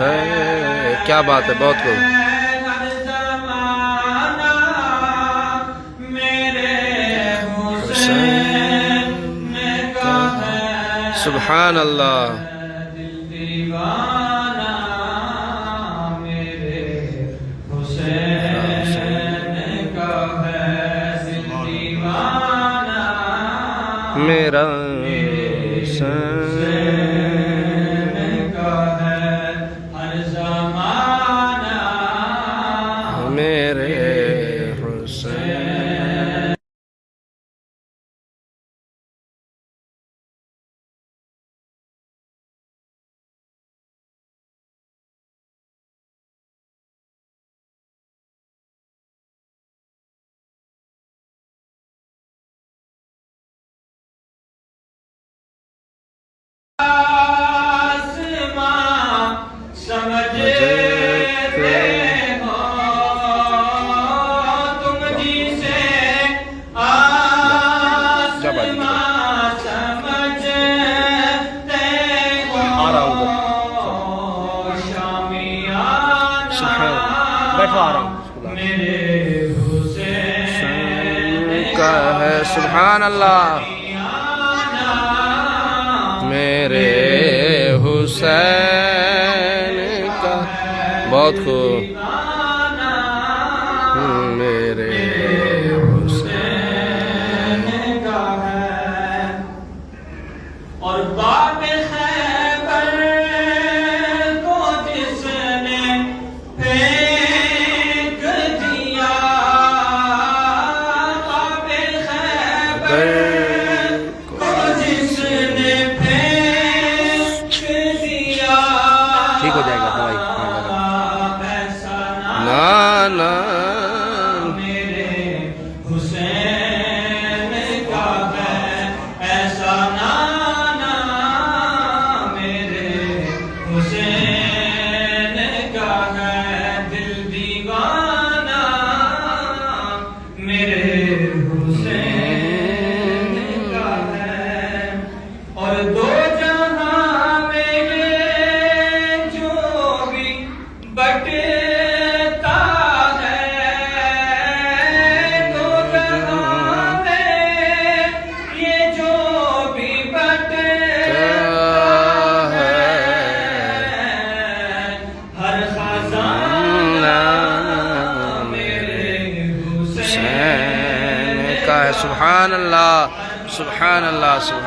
ہے. کیا بات ہے، بہت خوب. سبحان اللہ. میرا حسین کا ہے ہر زمانہ، میرے حسین. سبحان اللہ. میرے حسین کا بہت خوب. میرے حسین کا ہے. اور باب خیبر کو جس نے پھینک دیا، باب خیبر کو جس نے پھینک دیا. ٹھیک ہو جائے گا دوائی. نا نا میرے حسین کا ہے ایسا نانا، میرے حسین کا ہے دل دیوانہ، میرے حسین کا ہے. اور دو جہاں میں جو بھی بٹتا ہے، دو جہاں میں یہ جو بھی بٹتا ہے، ہر خزانہ میرے حسین کا ہے. سبحان اللہ، سبحان اللہ، سبحان